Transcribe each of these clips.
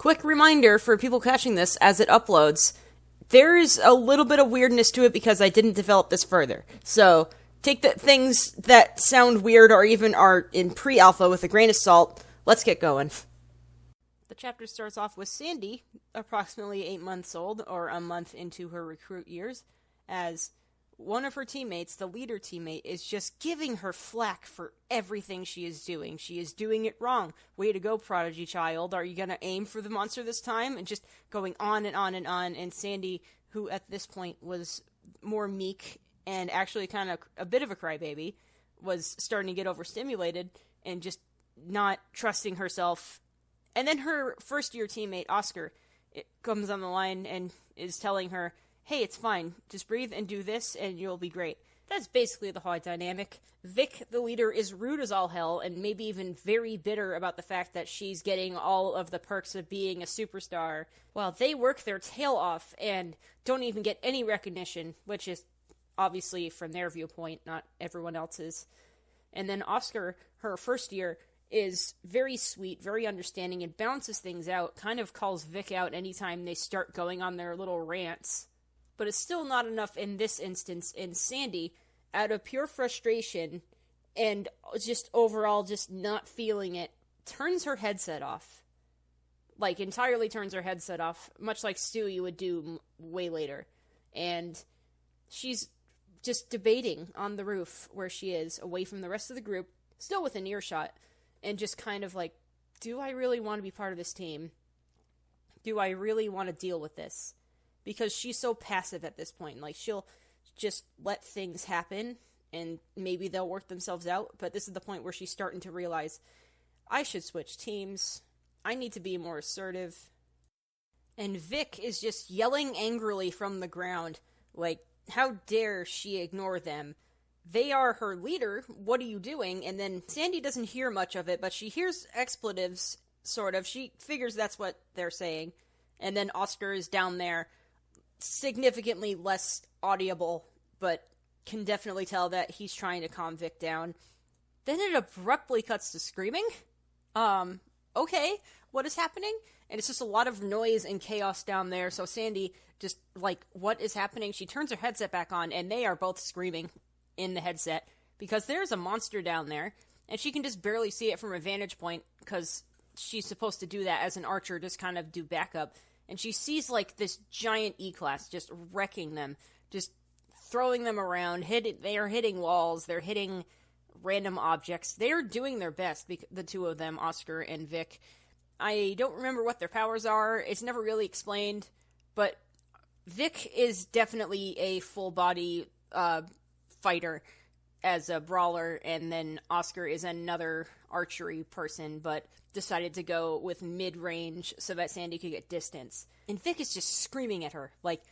quick reminder for people catching this as it uploads, there's a little bit of weirdness to it because I didn't develop this further. So, take the things that sound weird or even are in pre-alpha with a grain of salt. Let's get going. The chapter starts off with Sandy, approximately 8 months old, or a month into her recruit years, as one of her teammates, the leader teammate, is just giving her flack for everything she is doing. She is doing it wrong. Way to go, prodigy child. Are you going to aim for the monster this time? And just going on and on and on. And Sandy, who at this point was more meek and actually kind of a bit of a crybaby, was starting to get overstimulated and just not trusting herself. And then her first-year teammate, Oscar, comes on the line and is telling her, hey, it's fine. Just breathe and do this, and you'll be great. That's basically the whole dynamic. Vic, the leader, is rude as all hell, and maybe even very bitter about the fact that she's getting all of the perks of being a superstar, while they work their tail off and don't even get any recognition, which is obviously from their viewpoint, not everyone else's. And then Oscar, her first year, is very sweet, very understanding, and balances things out, kind of calls Vic out anytime they start going on their little rants. But it's still not enough in this instance, and Sandy, out of pure frustration and just overall just not feeling it, turns her headset off. Like, entirely turns her headset off, much like Stewie would do way later. And she's just debating on the roof where she is, away from the rest of the group, still within earshot, and just kind of like, do I really want to be part of this team? Do I really want to deal with this? Because she's so passive at this point. Like, she'll just let things happen, and maybe they'll work themselves out, but this is the point where she's starting to realize, I should switch teams. I need to be more assertive. And Vic is just yelling angrily from the ground, like, how dare she ignore them? They are her leader, what are you doing? And then Sandy doesn't hear much of it, but she hears expletives, sort of. She figures that's what they're saying. And then Oscar is down there, significantly less audible, but can definitely tell that he's trying to calm Vic down. Then it abruptly cuts to screaming. Okay, what is happening? And it's just a lot of noise and chaos down there, so Sandy just, like, what is happening? She turns her headset back on, and they are both screaming in the headset, because there's a monster down there, and she can just barely see it from a vantage point, because she's supposed to do that as an archer, just kind of do backup, and she sees, like, this giant E-Class just wrecking them, just throwing them around, they are hitting walls, they're hitting random objects, they are doing their best, the two of them, Oscar and Vic. I don't remember what their powers are, it's never really explained, but Vic is definitely a full-body, fighter as a brawler, and then Oscar is another archery person, but decided to go with mid-range so that Sandy could get distance. And Vic is just screaming at her, like,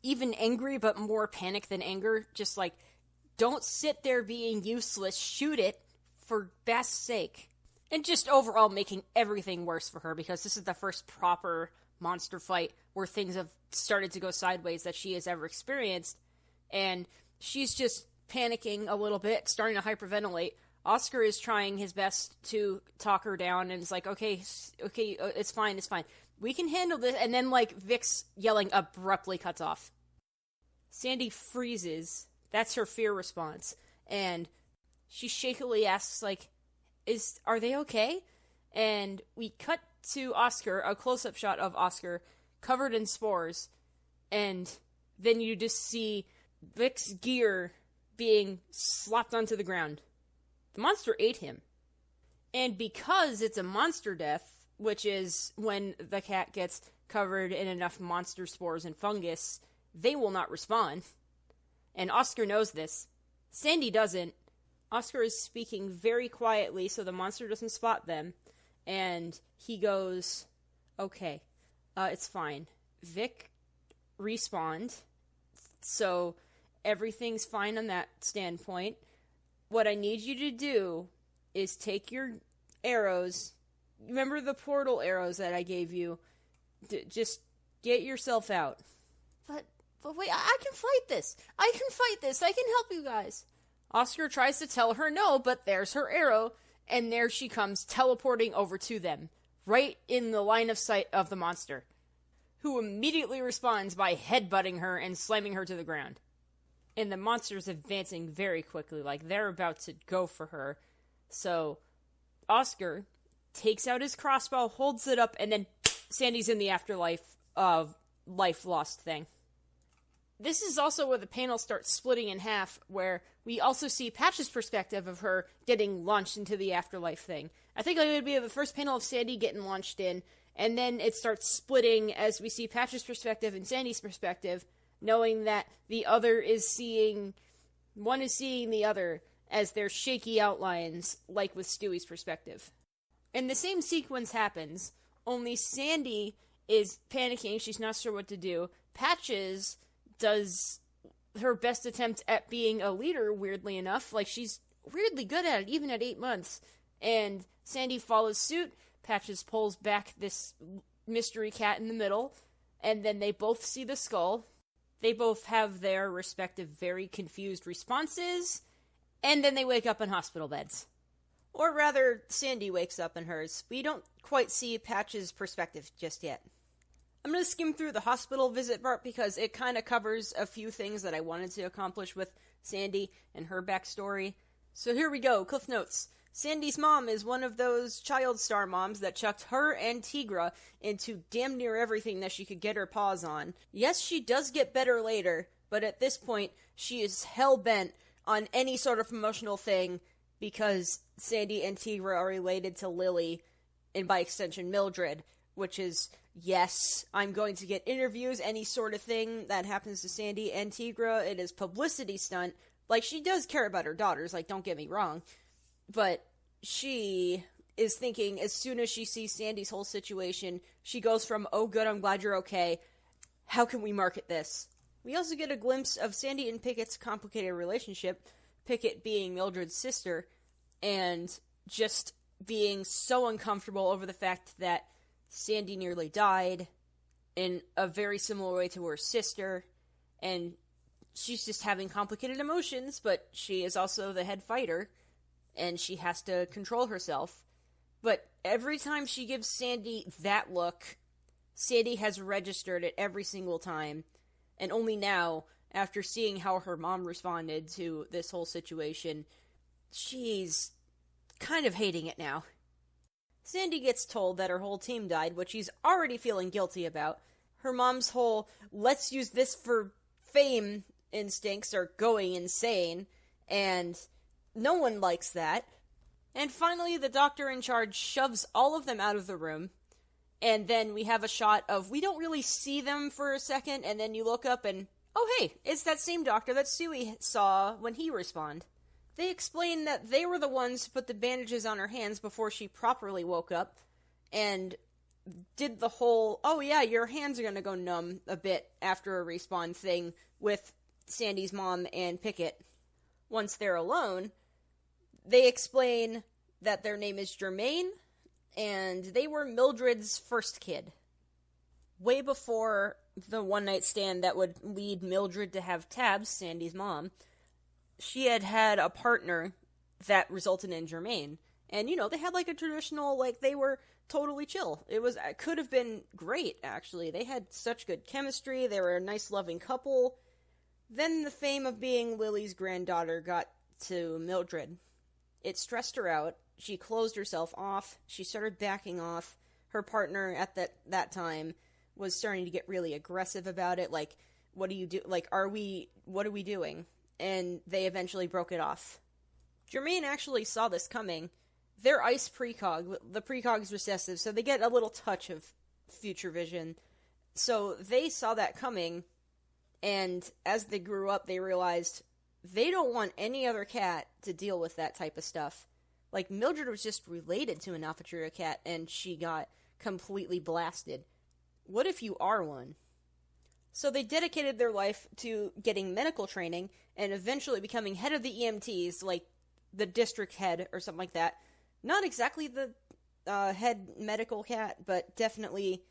even angry, but more panic than anger, just like, don't sit there being useless, shoot it, for best's sake. And just overall making everything worse for her, because this is the first proper monster fight where things have started to go sideways that she has ever experienced, and she's just panicking a little bit, starting to hyperventilate. Oscar is trying his best to talk her down, and it's like, okay, it's fine, we can handle this, and then, like, Vic's yelling abruptly cuts off. Sandy freezes, that's her fear response, and she shakily asks, like, are they okay? And we cut to Oscar, a close-up shot of Oscar, covered in spores, and then you just see Vic's gear being slopped onto the ground. The monster ate him. And because it's a monster death, which is when the cat gets covered in enough monster spores and fungus, they will not respawn. And Oscar knows this. Sandy doesn't. Oscar is speaking very quietly so the monster doesn't spot them. And he goes, okay, it's fine. Vic respawned, so everything's fine on that standpoint. What I need you to do is take your arrows. Remember the portal arrows that I gave you? Just get yourself out. But wait, I can fight this. I can help you guys. Oscar tries to tell her no, but there's her arrow, and there she comes teleporting over to them. right in the line of sight of the monster, who immediately responds by headbutting her and slamming her to the ground. And the monster's advancing very quickly, like they're about to go for her. So Oscar takes out his crossbow, holds it up, and then Sandy's in the afterlife of life lost thing. This is also where the panel starts splitting in half, where we also see Patch's perspective of her getting launched into the afterlife thing. I think it would be the first panel of Sandy getting launched in, and then it starts splitting as we see Patch's perspective and Sandy's perspective, knowing that the other is seeing... one is seeing the other as their shaky outlines, like with Stewie's perspective. And the same sequence happens, only Sandy is panicking, she's not sure what to do. Patches does her best attempt at being a leader, weirdly enough. Like, she's weirdly good at it, even at 8 months. And Sandy follows suit. Patches pulls back this mystery cat in the middle, and then they both see the skull. They both have their respective very confused responses, and then they wake up in hospital beds. Or rather, Sandy wakes up in hers. We don't quite see Patch's perspective just yet. I'm going to skim through the hospital visit part because it kind of covers a few things that I wanted to accomplish with Sandy and her backstory. So here we go, Cliff Notes. Sandy's mom is one of those child star moms that chucked her and Tigra into damn near everything that she could get her paws on. Yes, she does get better later, but at this point, she is hell-bent on any sort of promotional thing because Sandy and Tigra are related to Lily, and by extension Mildred, which is, yes, I'm going to get interviews, any sort of thing that happens to Sandy and Tigra. It is publicity stunt. Like, she does care about her daughters, like, don't get me wrong. But she is thinking, as soon as she sees Sandy's whole situation, she goes from, oh good, I'm glad you're okay, how can we market this? We also get a glimpse of Sandy and Pickett's complicated relationship, Pickett being Mildred's sister, and just being so uncomfortable over the fact that Sandy nearly died in a very similar way to her sister, and she's just having complicated emotions, but she is also the head fighter, and she has to control herself. But every time she gives Sandy that look, Sandy has registered it every single time, and only now, after seeing how her mom responded to this whole situation, she's kind of hating it now. Sandy gets told that her whole team died, which she's already feeling guilty about. Her mom's whole, let's use this for fame instincts are going insane, and no one likes that. And finally, the doctor in charge shoves all of them out of the room, and then we have a shot of, we don't really see them for a second, and then you look up and, oh hey, it's that same doctor that Stewie saw when he respawned. They explain that they were the ones who put the bandages on her hands before she properly woke up, and did the whole, oh yeah, your hands are gonna go numb a bit after a respawn thing with Sandy's mom and Pickett. Once they're alone, they explain that their name is Germaine, and they were Mildred's first kid. Way before the one-night stand that would lead Mildred to have Tabs, Sandy's mom, she had had a partner that resulted in Germaine. And, you know, they had, like, a traditional, like, they were totally chill. It could have been great, actually. They had such good chemistry. They were a nice, loving couple. Then the fame of being Lily's granddaughter got to Mildred. It stressed her out. She closed herself off. She started backing off. Her partner at that time was starting to get really aggressive about it. Like, what do you do? Like, what are we doing? And they eventually broke it off. Germaine actually saw this coming. They're ice precog. The precog's recessive, so they get a little touch of future vision. So they saw that coming, and as they grew up, they realized they don't want any other cat to deal with that type of stuff. Like, Mildred was just related to an Alpha Trio cat, and she got completely blasted. What if you are one? So they dedicated their life to getting medical training and eventually becoming head of the EMTs, like the district head or something like that. Not exactly the head medical cat, but definitely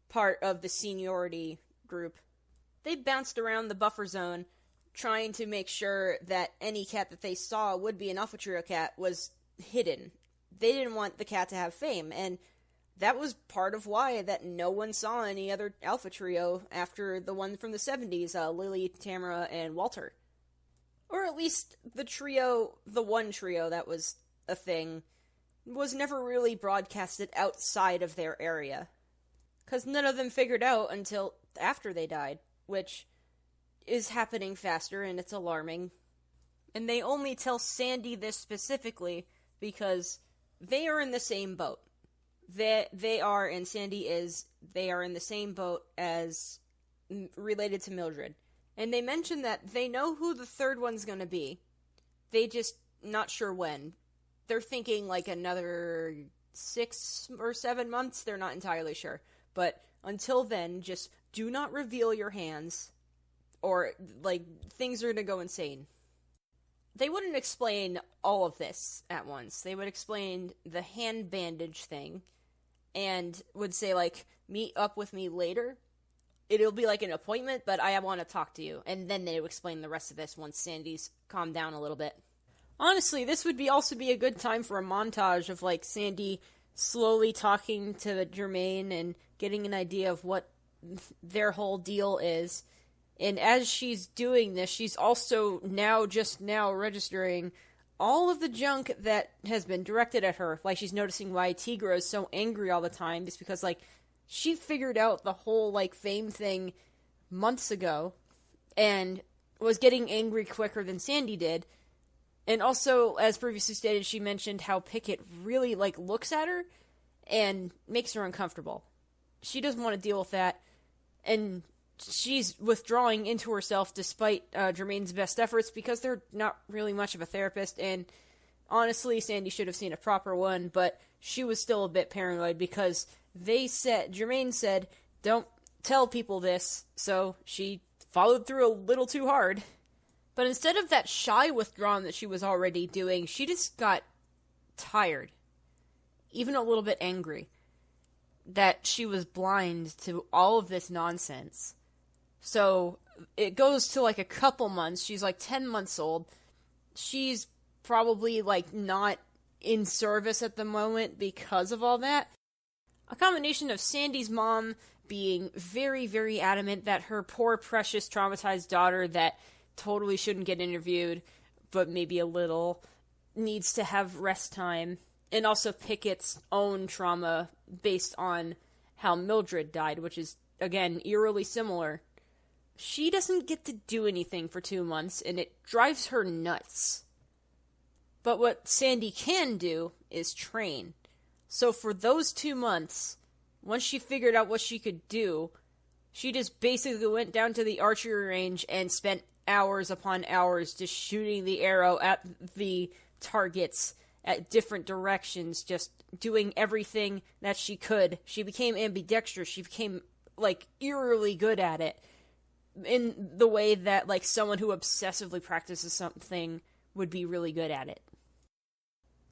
part of the seniority group. They bounced around the buffer zone, trying to make sure that any cat that they saw would be an Alpha Trio cat was hidden. They didn't want the cat to have fame, and that was part of why that no one saw any other Alpha Trio after the one from the 70s, Lily, Tamara, and Walter. Or at least the one trio that was a thing, was never really broadcasted outside of their area. Because none of them figured out until after they died, which is happening faster, and it's alarming. And they only tell Sandy this specifically because they are in the same boat. They are, and Sandy is, they are in the same boat as related to Mildred. And they mention that they know who the third one's gonna be. They just not sure when. They're thinking like another 6 or 7 months. They're not entirely sure. But until then, just do not reveal your hands, or like things are gonna go insane. They wouldn't explain all of this at once. They would explain the hand bandage thing, and would say like, meet up with me later. It'll be like an appointment, but I want to talk to you. And then they would explain the rest of this once Sandy's calmed down a little bit. Honestly, this would also be a good time for a montage of like Sandy slowly talking to Germaine and getting an idea of what their whole deal is. And as she's doing this, she's also just now registering all of the junk that has been directed at her. Like, she's noticing why Tigra is so angry all the time. It's because, like, she figured out the whole, like, fame thing months ago and was getting angry quicker than Sandy did. And also, as previously stated, she mentioned how Pickett really, like, looks at her and makes her uncomfortable. She doesn't want to deal with that, and she's withdrawing into herself despite Germaine's best efforts because they're not really much of a therapist, and honestly, Sandy should have seen a proper one, but she was still a bit paranoid because Germaine said, don't tell people this, so she followed through a little too hard. But instead of that shy withdrawal that she was already doing, she just got tired. Even a little bit angry that she was blind to all of this nonsense. So it goes to like a couple months. She's like 10 months old. She's probably like not in service at the moment because of all that. A combination of Sandy's mom being very, very adamant that her poor, precious, traumatized daughter that totally shouldn't get interviewed, but maybe a little, needs to have rest time. And also Pickett's own trauma based on how Mildred died, which is, again, eerily similar. She doesn't get to do anything for 2 months, and it drives her nuts. But what Sandy can do is train. So for those 2 months, once she figured out what she could do, she just basically went down to the archery range and spent hours upon hours just shooting the arrow at the targets at different directions, just doing everything that she could. She became ambidextrous. She became, like, eerily good at it in the way that, like, someone who obsessively practices something would be really good at it.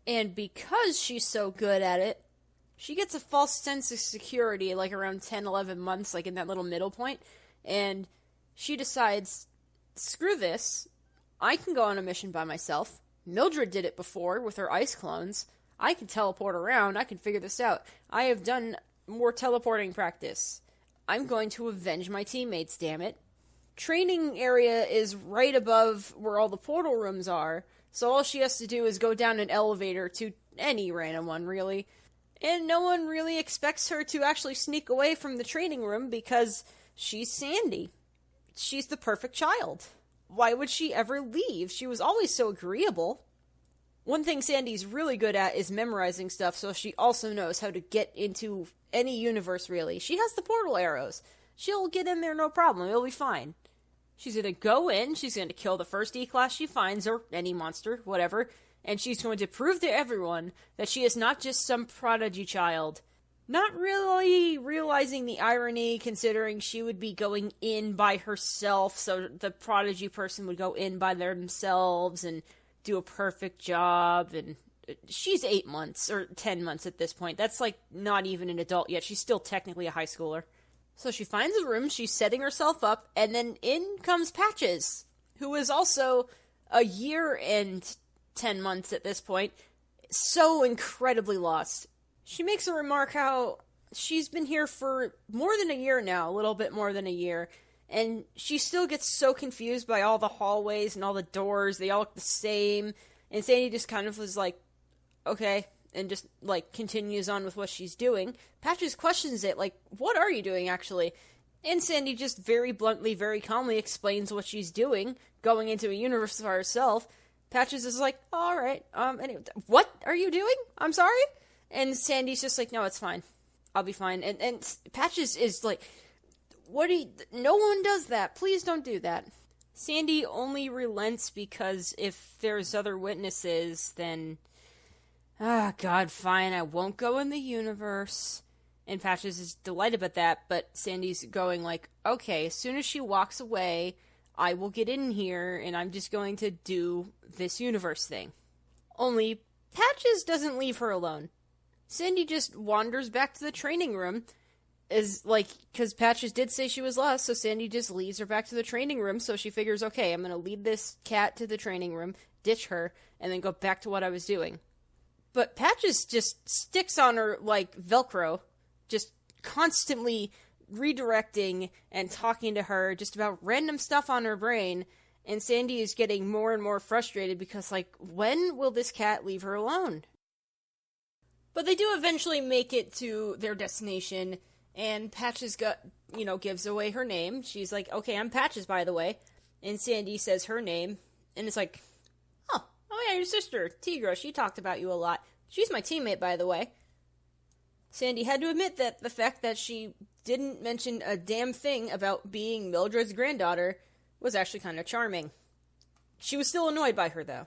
And because she's so good at it, she gets a false sense of security, like, around 10, 11 months, like, in that little middle point, and she decides, screw this, I can go on a mission by myself. Mildred did it before with her ice clones. I can teleport around. I can figure this out. I have done more teleporting practice. I'm going to avenge my teammates, damn it. Training area is right above where all the portal rooms are, so all she has to do is go down an elevator to any random one, really. And no one really expects her to actually sneak away from the training room because she's Sandy. She's the perfect child. Why would she ever leave? She was always so agreeable. One thing Sandy's really good at is memorizing stuff, so she also knows how to get into any universe, really. She has the portal arrows. She'll get in there no problem. It'll be fine. She's gonna go in, she's gonna kill the first E-class she finds, or any monster, whatever, and she's going to prove to everyone that she is not just some prodigy child. Not really realizing the irony, considering she would be going in by herself, so the prodigy person would go in by themselves and do a perfect job, and she's 8 months, or 10 months at this point. That's, like, not even an adult yet. She's still technically a high schooler. So she finds a room, she's setting herself up, and then in comes Patches, who is also a year and 10 months at this point, so incredibly lost. She makes a remark how she's been here for more than a year now, a little bit more than a year, and she still gets so confused by all the hallways and all the doors. They all look the same. And Sandy just kind of was like, okay, and just, like, continues on with what she's doing. Patches questions it, like, what are you doing, actually? And Sandy just very bluntly, very calmly explains what she's doing, going into a universe for herself. Patches is like, alright, anyway, what are you doing? I'm sorry? And Sandy's just like, no, it's fine. I'll be fine. And Patches is like, no one does that. Please don't do that. Sandy only relents because if there's other witnesses, then, God, fine, I won't go in the universe. And Patches is delighted about that, but Sandy's going like, okay, as soon as she walks away, I will get in here, and I'm just going to do this universe thing. Only, Patches doesn't leave her alone. Sandy just wanders back to the training room, because Patches did say she was lost, so Sandy just leads her back to the training room, so she figures, okay, I'm gonna lead this cat to the training room, ditch her, and then go back to what I was doing. But Patches just sticks on her like Velcro, just constantly redirecting and talking to her just about random stuff on her brain, and Sandy is getting more and more frustrated because, like, when will this cat leave her alone? But they do eventually make it to their destination, and Patches gives away her name. She's like, okay, I'm Patches, by the way. And Sandy says her name, and it's like, oh yeah, your sister, Tigra, she talked about you a lot. She's my teammate, by the way. Sandy had to admit that the fact that she didn't mention a damn thing about being Mildred's granddaughter was actually kind of charming. She was still annoyed by her, though.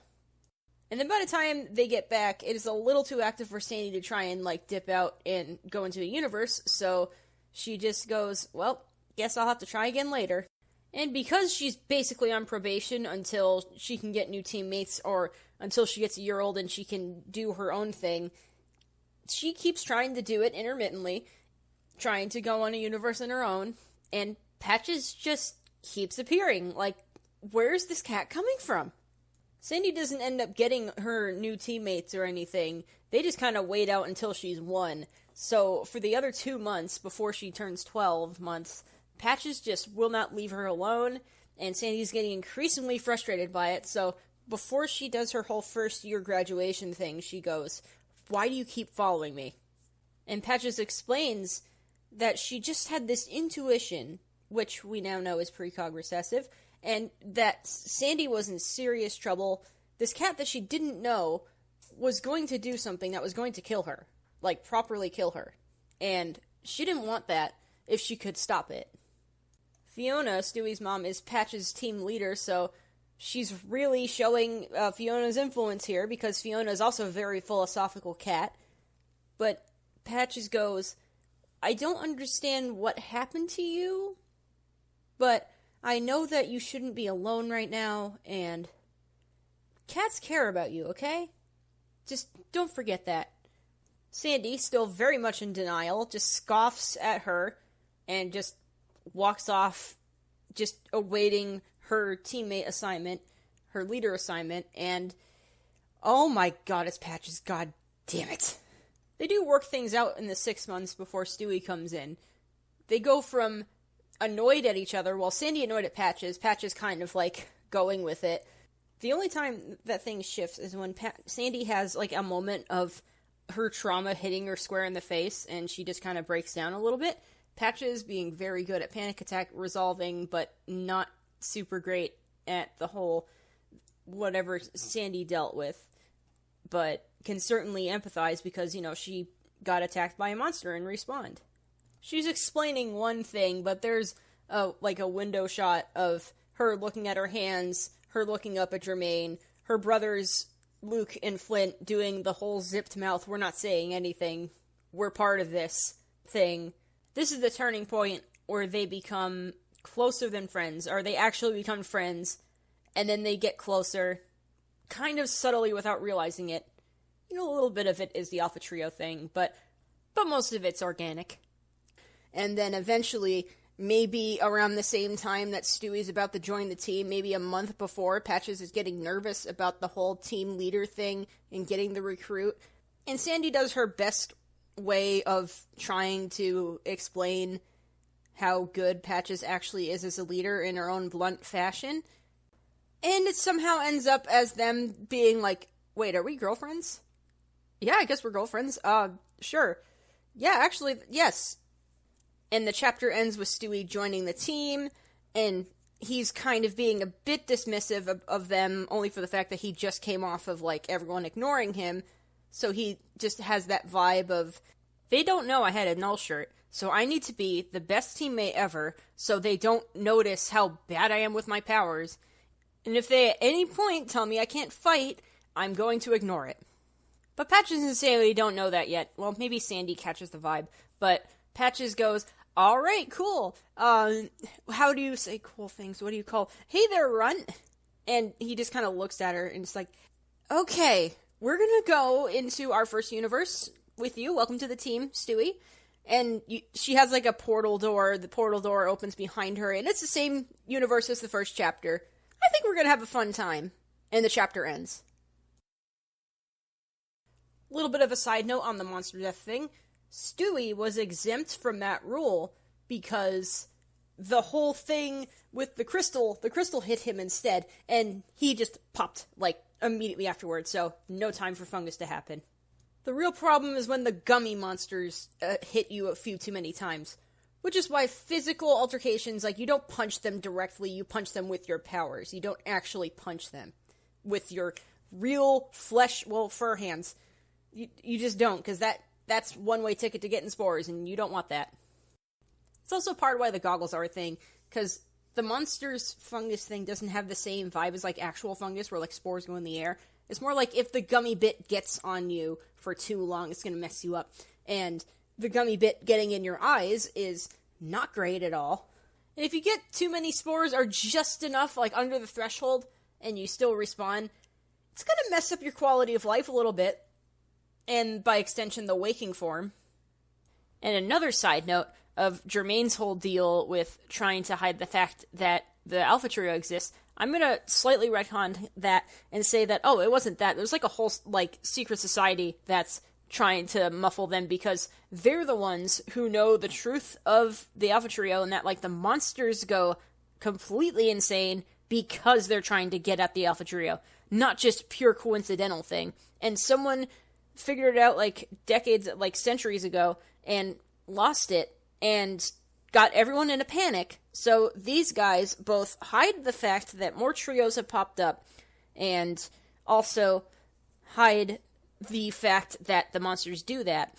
And then by the time they get back, it is a little too active for Sandy to try and, like, dip out and go into the universe, so she just goes, well, guess I'll have to try again later. And because she's basically on probation until she can get new teammates, or until she gets a year old and she can do her own thing, she keeps trying to do it intermittently, trying to go on a universe on her own, and Patches just keeps appearing. Like, where's this cat coming from? Sandy doesn't end up getting her new teammates or anything. They just kind of wait out until she's 1. So, for the other 2 months before she turns 12 months, Patches just will not leave her alone, and Sandy's getting increasingly frustrated by it, so before she does her whole first year graduation thing, she goes, why do you keep following me? And Patches explains that she just had this intuition, which we now know is precog recessive, and that Sandy was in serious trouble. This cat that she didn't know was going to do something that was going to kill her. Like, properly kill her. And she didn't want that if she could stop it. Fiona, Stewie's mom, is Patch's team leader, so she's really showing Fiona's influence here, because Fiona is also a very philosophical cat. But Patches goes, I don't understand what happened to you, but I know that you shouldn't be alone right now, and cats care about you, okay? Just don't forget that. Sandy, still very much in denial, just scoffs at her and just walks off, just awaiting her teammate assignment, her leader assignment, and oh my god, it's Patches, god damn it. They do work things out in the 6 months before Stewie comes in. They go from annoyed at each other, while Sandy annoyed at Patches kind of, like, going with it. The only time that things shifts is when Sandy has, like, a moment of her trauma hitting her square in the face, and she just kind of breaks down a little bit. Patches being very good at panic attack resolving, but not super great at the whole whatever Sandy dealt with, but can certainly empathize because, she got attacked by a monster and respawned. She's explaining one thing, but there's a window shot of her looking at her hands, her looking up at Jermaine, her brothers Luke and Flint doing the whole zipped mouth, we're not saying anything, we're part of this thing. This is the turning point where they become closer than friends, or they actually become friends, and then they get closer, kind of subtly without realizing it. A little bit of it is the Alpha Trio thing, but most of it's organic. And then eventually, maybe around the same time that Stewie's about to join the team, maybe a month before, Patches is getting nervous about the whole team leader thing and getting the recruit. And Sandy does her best way of trying to explain how good Patches actually is as a leader in her own blunt fashion. And it somehow ends up as them being like, wait, are we girlfriends? Yeah, I guess we're girlfriends. Sure. Yeah, actually, yes. And the chapter ends with Stewie joining the team, and he's kind of being a bit dismissive of them, only for the fact that he just came off of, like, everyone ignoring him. So he just has that vibe of, they don't know I had a null shirt, so I need to be the best teammate ever, so they don't notice how bad I am with my powers. And if they at any point tell me I can't fight, I'm going to ignore it. But Patches and Sandy don't know that yet. Well, maybe Sandy catches the vibe, but Patches goes, alright, cool. How do you say cool things? What do you call, hey there, runt? And he just kind of looks at her and it's like, okay, we're gonna go into our first universe with you. Welcome to the team, Stewie. And she has like a portal door. The portal door opens behind her, and it's the same universe as the first chapter. I think we're gonna have a fun time. And the chapter ends. A little bit of a side note on the monster death thing. Stewie was exempt from that rule because the whole thing with the crystal hit him instead, and he just popped, like, immediately afterwards, so no time for fungus to happen. The real problem is when the gummy monsters hit you a few too many times. Which is why physical altercations, like, you don't punch them directly, you punch them with your powers. You don't actually punch them with your real flesh, well, fur hands. You just don't, because that's one-way ticket to getting spores, and you don't want that. It's also part of why the goggles are a thing, because the monster's fungus thing doesn't have the same vibe as, like, actual fungus, where, like, spores go in the air. It's more like if the gummy bit gets on you for too long, it's gonna mess you up. And the gummy bit getting in your eyes is not great at all. And if you get too many spores or just enough, like, under the threshold, and you still respawn, it's gonna mess up your quality of life a little bit. And by extension, the waking form. And another side note of Germain's whole deal with trying to hide the fact that the Alpha Trio exists, I'm gonna slightly retcon that and say that, oh, it wasn't that. There's like a whole, like, secret society that's trying to muffle them because they're the ones who know the truth of the Alpha Trio and that, like, the monsters go completely insane because they're trying to get at the Alpha Trio. Not just pure coincidental thing. And someone figured it out, like, decades, like, centuries ago, and lost it, and got everyone in a panic. So these guys both hide the fact that more trios have popped up, and also hide the fact that the monsters do that,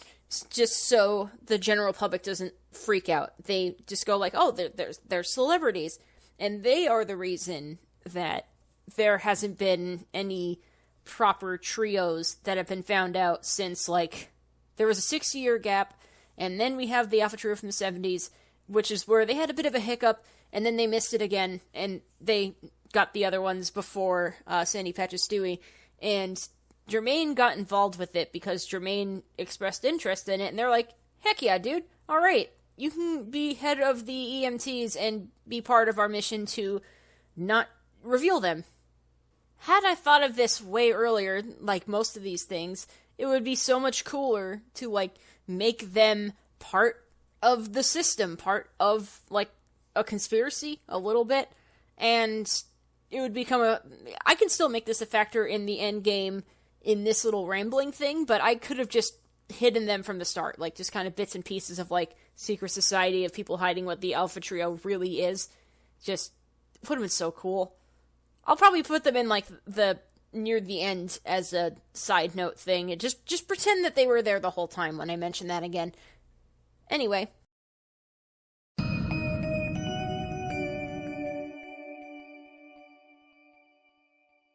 just so the general public doesn't freak out. They just go like, oh, they're celebrities, and they are the reason that there hasn't been any proper trios that have been found out since, like, there was a 6-year gap, and then we have the Alpha Trio from the 70s, which is where they had a bit of a hiccup, and then they missed it again, and they got the other ones before Sandy, Patches, Stewie, and Germain got involved with it because Germain expressed interest in it, and they're like, heck yeah, dude, alright, you can be head of the EMTs and be part of our mission to not reveal them. Had I thought of this way earlier, like most of these things, it would be so much cooler to, like, make them part of the system, part of, like, a conspiracy, a little bit, and it would become I can still make this a factor in the end game in this little rambling thing, but I could have just hidden them from the start, like, just kind of bits and pieces of, like, secret society of people hiding what the Alpha Trio really is. Just would have been so cool. I'll probably put them in, like, the near the end as a side note thing. Just pretend that they were there the whole time when I mention that again. Anyway,